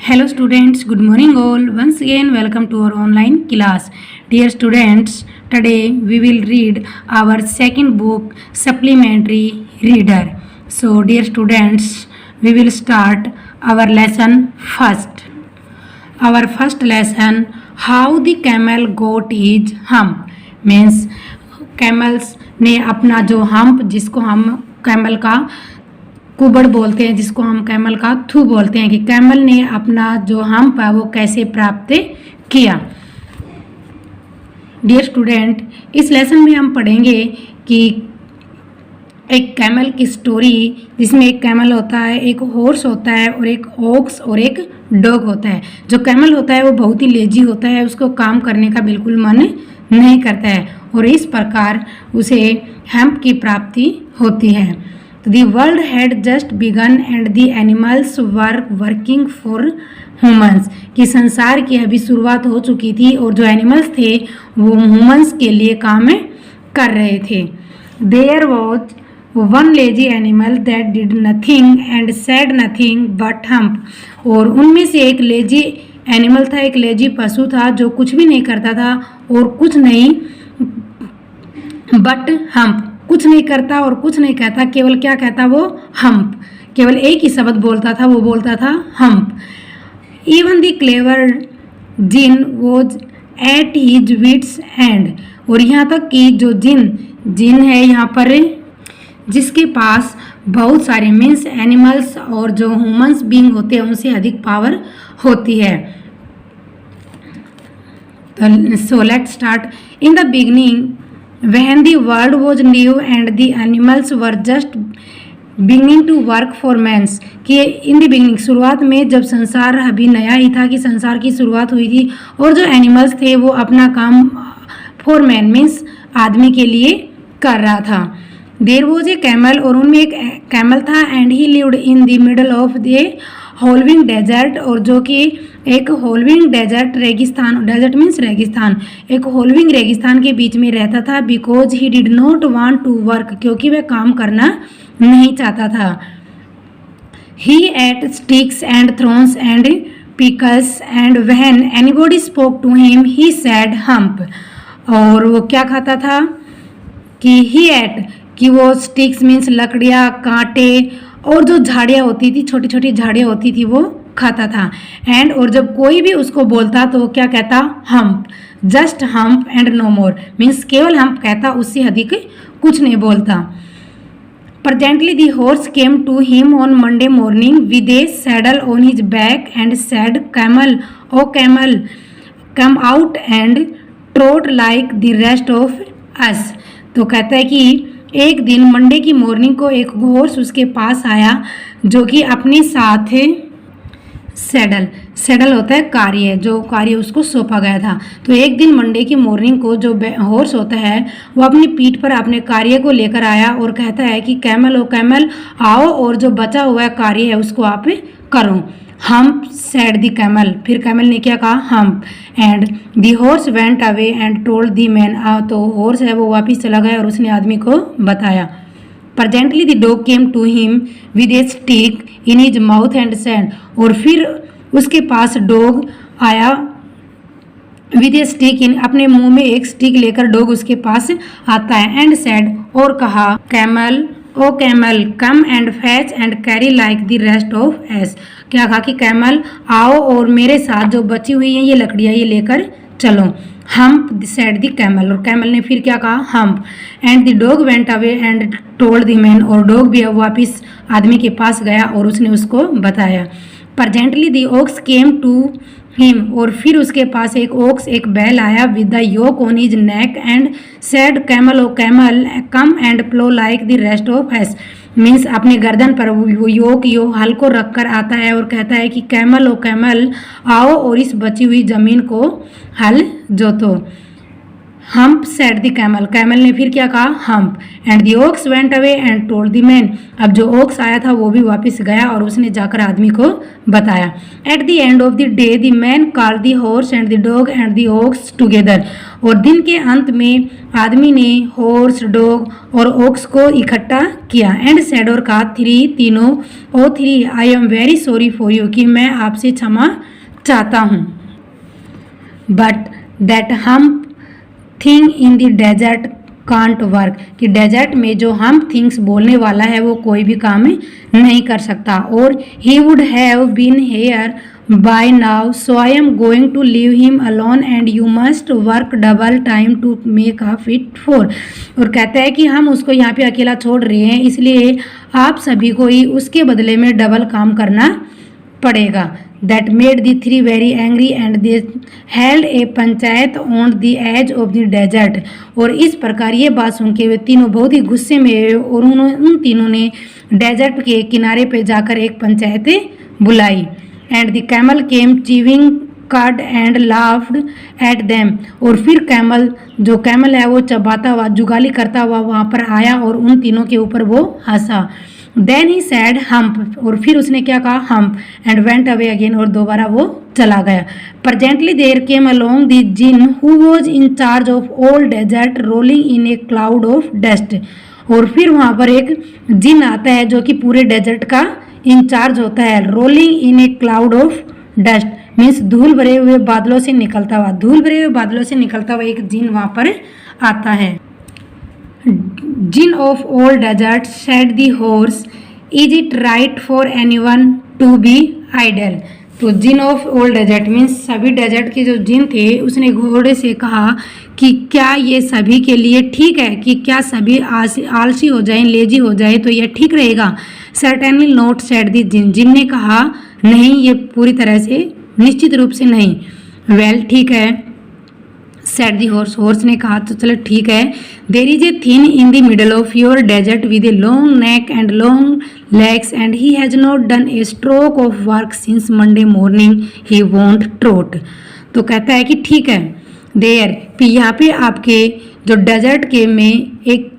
Hello students, good morning all. Once again welcome to our online class. Dear students, today we will read our second book Supplementary Reader. So dear students, we will start our lesson first. Our first lesson, how the camel got his hump, means camels ने अपना जो hump जिसको हम camel का कुबड़ बोलते हैं, जिसको हम कैमल का थू बोलते हैं, कि कैमल ने अपना जो हम्प है वो कैसे प्राप्त किया। डियर स्टूडेंट, इस लेसन में हम पढ़ेंगे कि एक कैमल की स्टोरी, जिसमें एक कैमल होता है, एक हॉर्स होता है और एक ऑक्स और एक डॉग होता है। जो कैमल होता है वो बहुत ही लेजी होता है, उसको काम करने का बिल्कुल मन नहीं करता है और इस प्रकार उसे हम्प की प्राप्ति होती है। The world had just begun and the animals were working for humans, कि संसार की अभी शुरुआत हो चुकी थी और जो एनिमल्स थे वो ह्यूमंस के लिए काम कर रहे थे। There was one lazy animal that did nothing and said nothing but hump, और उनमें से एक लेजी एनिमल था, एक लेजी पशु था जो कुछ भी नहीं करता था और कुछ नहीं बट हम्प, कुछ नहीं करता और कुछ नहीं कहता, केवल क्या कहता वो हम्प, केवल एक ही शब्द बोलता था, वो बोलता था hump. Even the clever djinn was at his wits end, और यहाँ तक कि जो जिन है यहाँ पर, जिसके पास बहुत सारे मीन्स एनिमल्स और जो ह्यूमंस बीइंग होते हैं उनसे अधिक पावर होती है। So let's start. In the beginning when the world was new and the animals were just beginning to work for men, कि इन द बिगनिंग शुरुआत में जब संसार अभी नया ही था, कि संसार की शुरुआत हुई थी और जो एनिमल्स थे वो अपना काम फॉर मैन मीन्स आदमी के लिए कर रहा था। देयर वॉज ए कैमल, और उनमें एक कैमल था, and he lived in the middle of the howling desert, और जो कि एक होलविंग डेजर्ट रेगिस्तान, डेजर्ट मीन्स रेगिस्तान, एक होलविंग रेगिस्तान के बीच में रहता था। Because he did not want to work, क्योंकि वह काम करना नहीं चाहता था। He ate sticks and thorns and prickles and when anybody spoke to him he said humph, और वो क्या खाता था कि ही एट, कि वो स्टिक्स मीन्स लकड़ियाँ, कांटे और जो झाड़ियाँ होती थी, छोटी छोटी झाड़ियाँ होती थी, वो खाता था। एंड, और जब कोई भी उसको बोलता तो वो क्या कहता, hump, just hump and no more, means केवल हम्प कहता, उससे अधिक कुछ नहीं बोलता। Presently the horse came to him on Monday morning with a saddle on his back and said, Camel, oh camel, come out and trot like the rest of us. तो कहता है कि एक दिन मंडे की मॉर्निंग को एक horse उसके पास आया जो कि अपने साथ सैडल होता है कार्य, जो कार्य उसको सौंपा गया था। तो एक दिन मंडे की मॉर्निंग को जो हॉर्स होता है वो अपनी पीठ पर अपने कार्य को लेकर आया और कहता है कि कैमल ओ कैमल आओ, और जो बचा हुआ कार्य है उसको आप करो। हम्प सेड द कैमल, फिर कैमल ने क्या कहा, hump. And the horse went away and told the man, तो हॉर्स है वो वापिस चला गया और उसने आदमी को बताया। Presently the dog came to him with a stick in his mouth and said, और फिर उसके पास डॉग आया with a stick in, अपने मुंह में एक स्टिक लेकर डॉग उसके पास आता है। एंड said, और कहा, camel O camel come and fetch and carry like the rest of us, क्या कहा कि कैमल आओ और मेरे साथ जो बची हुई है ये लकड़ियाँ ये लेकर चलो। हम्प सेड द कैमल, और कैमल ने फिर क्या कहा, hump. And the dog went away and told the man, और डॉग भी वापिस आदमी के पास गया और उसने उसको बताया। Presently the ox came to him, और फिर उसके पास एक ओक्स, एक बैल आया with the yoke on his neck and said, camel O camel come and plough like the rest of us, means अपने गर्दन पर वो योक हल को रख कर आता है और कहता है कि कैमल ओ कैमल आओ और इस बची हुई जमीन को हल जोतो। Humph said the camel, camel ने फिर क्या कहा, hump. And the ox went away and told the man, अब जो ओक्स आया था वो भी वापस गया और उसने जाकर आदमी को बताया। At the end of the day the man call the horse and the dog and the ox together, और दिन के अंत में आदमी ने हॉर्स, डॉग और ओक्स को इकट्ठा किया। एंड सेड, और कहा, तीनों, O three, I am very sorry for you, कि मैं आपसे क्षमा चाहता हूँ। But that hump thing in the desert can't work, कि डेजर्ट में जो हम थिंग्स बोलने वाला है वो कोई भी काम नहीं कर सकता। और he would have been here by now, so I am going to leave him alone and you must work double time to make up it for, और कहता है कि हम उसको यहाँ पे अकेला छोड़ रहे हैं, इसलिए आप सभी को ही उसके बदले में डबल काम करना पड़ेगा। That made the three very angry and they held a panchayat on the edge of the desert, और इस प्रकार ये बात सुन के वे तीनों बहुत ही गुस्से में हुए और उन तीनों ने डेजर्ट के किनारे पे जाकर एक पंचायत बुलाई। And the camel came chewing cud and laughed at them, और फिर जो कैमल है वो चबाता हुआ, जुगाली करता हुआ वहाँ पर आया और उन तीनों के ऊपर वो हंसा। देन ही सैड हम्प, और फिर उसने क्या कहा, hump. And went away again, और दोबारा वो चला गया। Presently there came along the djinn who was in charge of all desert rolling in a cloud of dust, और फिर वहाँ पर एक जिन आता है जो कि पूरे डेजर्ट का इंचार्ज होता है। Rolling in a cloud of dust means धूल भरे हुए बादलों से निकलता हुआ, धूल भरे हुए बादलों से निकलता हुआ एक जिन वहाँ पर आता है। Djinn of all desert said the horse, is it right for anyone to be idle, तो djinn of all desert means सभी डेजर्ट के जो जिन थे उसने घोड़े से कहा कि क्या ये सभी के लिए ठीक है, कि क्या सभी आलसी हो जाएं, लेजी हो जाए तो ये ठीक रहेगा। Certainly not said the Jin, djinn ने कहा नहीं, ये पूरी तरह से निश्चित रूप से नहीं। वेल ठीक है, सेड दी हॉर्स, हॉर्स ने कहा तो चलो ठीक है। There is a thing in the middle of your desert with a long neck and long legs and he has not done a stroke of work since Monday morning he won't trot, तो कहता है कि ठीक है, देर कि यहाँ पे आपके जो डेजर्ट के में एक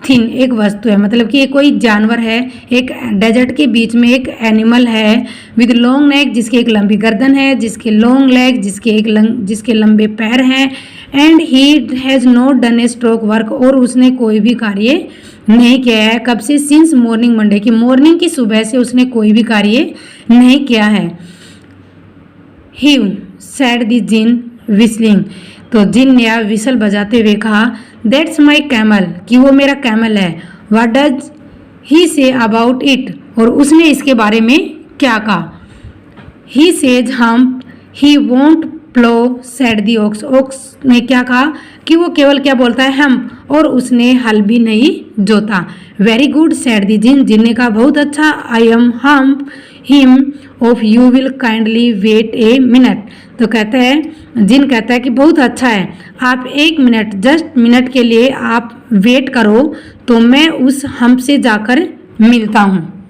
थिन एक वस्तु है, मतलब कि कोई जानवर है, एक डेजर्ट के बीच में एक एनिमल है विद लॉन्ग नेक, जिसकी एक लंबी गर्दन है, जिसके लॉन्ग लेग, जिसके लंबे पैर हैं। And he has not done a stroke work, और उसने कोई भी कार्य नहीं किया है। कब से? सिंस मॉर्निंग मंडे, की मॉर्निंग की सुबह से उसने कोई भी कार्य नहीं किया है। He said the djinn whistling, तो जिन ने विसल बजाते हुए कहा, दैट्स माई कैमल, कि वो मेरा कैमल है। What does he say about it, और उसने इसके बारे में क्या कहा। He says hump he won't plough said the ox, ox ने क्या कहा कि वो केवल क्या बोलता है, हम्प, और उसने हल भी नहीं जोता। Very good said the djinn, djinn ने कहा बहुत अच्छा। I am hump him off you will kindly wait a minute, तो कहता है, जिन कहता है कि बहुत अच्छा है, आप एक मिनट, जस्ट मिनट के लिए आप वेट करो तो मैं उस हम्प से जाकर मिलता हूँ।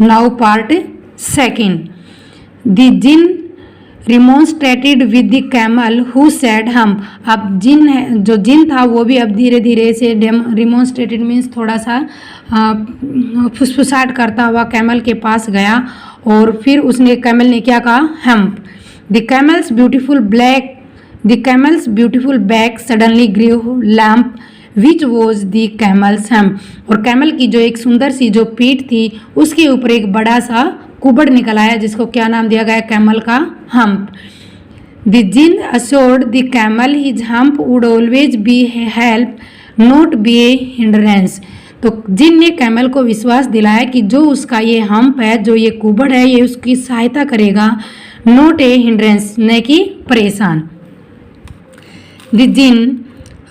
Now part second, the djinn remonstrated with the camel who said humph, अब जिन है, जो जिन था वो भी अब धीरे धीरे से रिमोन्स्ट्रेटेड मीन्स थोड़ा सा फुसफुसाहट करता हुआ कैमल के पास गया, और फिर उसने कैमल ने क्या कहा, hump. The camel's beautiful back suddenly grew lamp which was the camel's hump, और कैमल की जो एक सुंदर सी जो पीठ थी उसके ऊपर एक बड़ा सा कुबड़ निकल आया, जिसको क्या नाम दिया गया, कैमल का hump. The djinn assured the camel his hump would always be help not be a hindrance, तो जिन ने कैमल को विश्वास दिलाया कि जो उसका ये हम्प है, जो ये कुबड़ है, ये उसकी सहायता करेगा, नॉट ए हिंड्रेंस, न कि परेशान। The djinn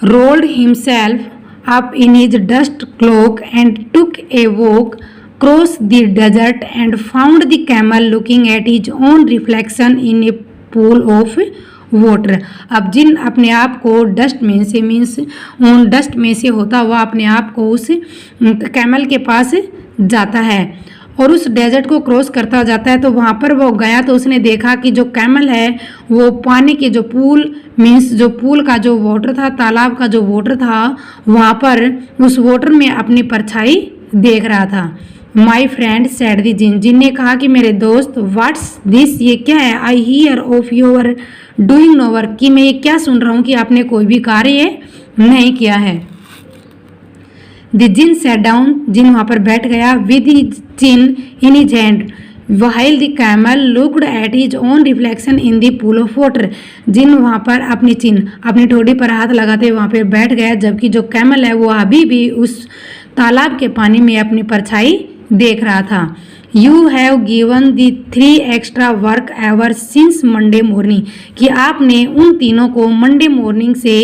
rolled himself up in his dust cloak and took a walk across the desert and found the camel looking at his own reflection in a pool of water। अब जिन अपने आप को dust में से means उन dust में से होता हुआ अपने आप को उस कैमल के पास जाता है, और उस डेजर्ट को क्रॉस करता जाता है। तो वहाँ पर वो गया तो उसने देखा कि जो कैमल है वो पानी के जो पूल मीन्स जो पूल का जो वाटर था, तालाब का जो वाटर था, वहाँ पर उस वाटर में अपनी परछाई देख रहा था। My friend sad the djinn, djinn ने कहा कि मेरे दोस्त व्हाट्स दिस, ये क्या है। I hear of your doing no work, कि मैं ये क्या सुन रहा हूँ कि आपने कोई भी कार्य नहीं किया है। द जिन सैट डाउन, जिन वहाँ पर बैठ गया with his chin in his hand while the camel looked at his own reflection in the pool of water। जिन वहाँ पर अपनी चिन अपनी ठोड़ी पर हाथ लगाते वहाँ पर बैठ गया, जबकि जो कैमल है वो अभी भी उस तालाब के पानी में अपनी परछाई देख रहा था। You have given the 3 extra work ever since Monday morning, कि आपने उन तीनों को मंडे मॉर्निंग से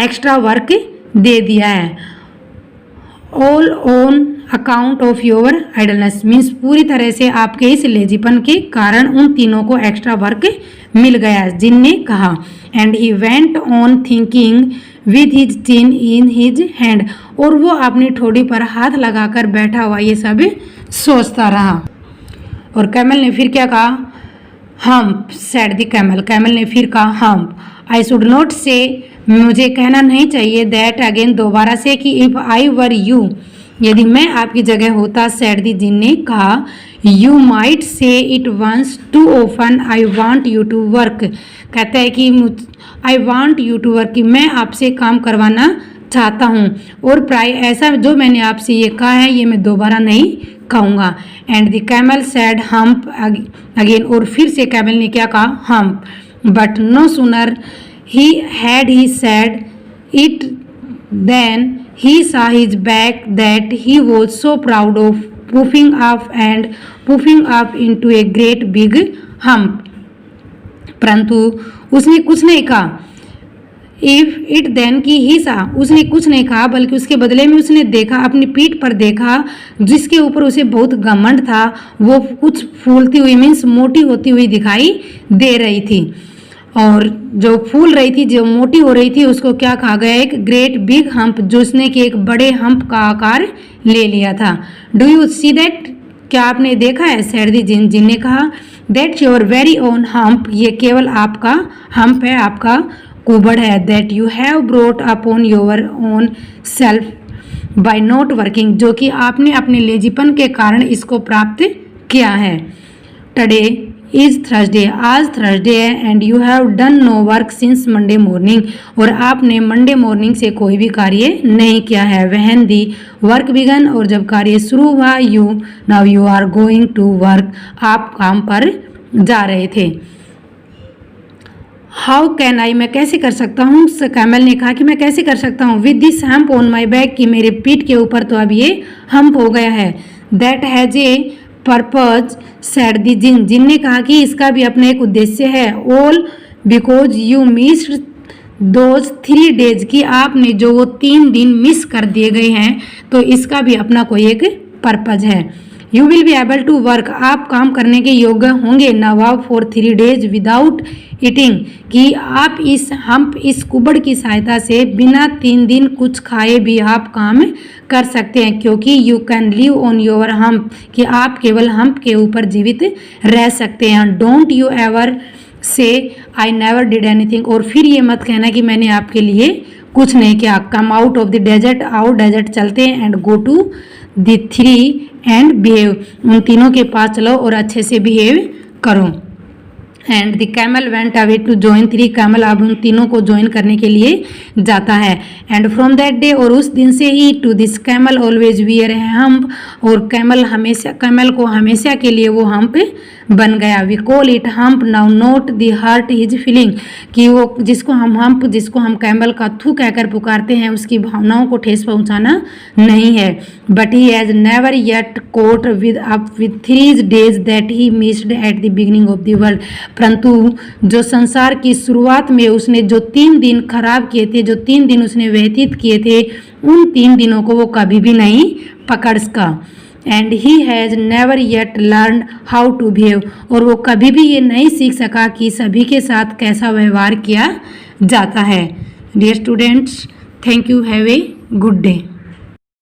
एक्स्ट्रा वर्क दे दिया है। All on account of your idleness, means पूरी तरह से आपके इस लेजीपन के कारण उन तीनों को एक्स्ट्रा वर्क मिल गया, जिनने कहा। And he went on thinking with his chin in his hand, और वो अपनी ठोड़ी पर हाथ लगाकर बैठा हुआ ये सब सोचता रहा। और कैमल ने फिर क्या कहा, hump said the camel, camel ने फिर कहा हम्प। आई शुड नॉट से, मुझे कहना नहीं चाहिए, दैट अगेन दोबारा से, कि इफ आई वर यू, यदि मैं आपकी जगह होता, सैड दी जिन ने कहा। You might say it once too often, I want you to work, कहता है कि I want you to work, कि मैं आपसे काम करवाना चाहता हूँ, और प्राय ऐसा जो मैंने आपसे ये कहा है ये मैं दोबारा नहीं कहूँगा। And the camel said hump again, और फिर से कैमल ने क्या कहा, hump. But no sooner he said it then he saw his back that he was so proud of puffing up into a great big hump। परंतु उसने कुछ नहीं कहा। इफ इट देन की ही सा, उसने कुछ नहीं कहा, बल्कि उसके बदले में उसने देखा, अपनी पीठ पर देखा, जिसके ऊपर उसे बहुत घमंड था, वो कुछ फूलती हुई मीन्स मोटी होती हुई दिखाई दे रही थी। और जो फूल रही थी, जो मोटी हो रही थी, उसको क्या कहा गया, एक ग्रेट बिग हम्प, जो उसने कि एक बड़े हम्प का आकार ले लिया था। डू यू सी दैट, क्या आपने देखा है, सैड दी जिन, जिन ने कहा। That your very own hump, ये केवल आपका हम्प है, आपका कुबड़ है। That you have brought upon your own self by not working, जो कि आपने अपने लेजीपन के कारण इसको प्राप्त किया है। टुडे इज थर्सडे, आज थर्सडे है। And you have done no work since Monday morning, और आपने मंडे मॉर्निंग से कोई भी कार्य नहीं किया है। व्हेन दी वर्क बिगन, और जब कार्य शुरू हुआ। You now you are going to work, आप काम पर जा रहे थे। हाउ कैन आई, मैं कैसे कर सकता हूँ, कैमल ने कहा कि मैं कैसे कर सकता हूँ। With this hump on my back, कि मेरे पीठ के ऊपर तो अब ये हम्प हो गया है। That has a purpose said the djinn, djinn ने कहा कि इसका भी अपना एक उद्देश्य है। All because you missed those 3 days, की आपने जो वो 3 दिन मिस कर दिए गए हैं, तो इसका भी अपना कोई एक पर्पज है। You will be able to work, आप काम करने के योग्य होंगे। Now for 3 days without eating, कि आप इस कुबड़ की सहायता से बिना 3 दिन कुछ खाए भी आप काम कर सकते हैं, क्योंकि you can live on your hump, कि आप केवल हम्प के ऊपर जीवित रह सकते हैं। डोंट यू एवर से आई नेवर डिड एनीथिंग, और फिर ये मत कहना कि मैंने आपके लिए कुछ नहीं किया। Come out of the desert, आओ डेजर्ट चलते हैं। And go to the 3 and behave, उन तीनों के पास चलो और अच्छे से बिहेव करो। And the camel went away to join 3, camel अब उन तीनों को ज्वाइन करने के लिए जाता है। एंड फ्रॉम दैट डे, और उस दिन से ही, to this camel always wear है हम्प, और कैमल को हमेशा के लिए वो हम्प बन गया। We call it hump now not the hurt his feeling, कि वो जिसको हम कैमल का थू कहकर पुकारते हैं, उसकी भावनाओं को ठेस पहुंचाना नहीं है। But he has never yet caught with 3 days that he missed at the beginning of the world, परंतु जो संसार की शुरुआत में उसने जो 3 दिन खराब किए थे, जो 3 दिन उसने व्यतीत किए थे, उन 3 दिनों को वो कभी भी नहीं पकड़ सका। And he has never yet learn how to behave, और वो कभी भी ये नहीं सीख सका कि सभी के साथ कैसा व्यवहार किया जाता है। Dear students, thank you, have a good day.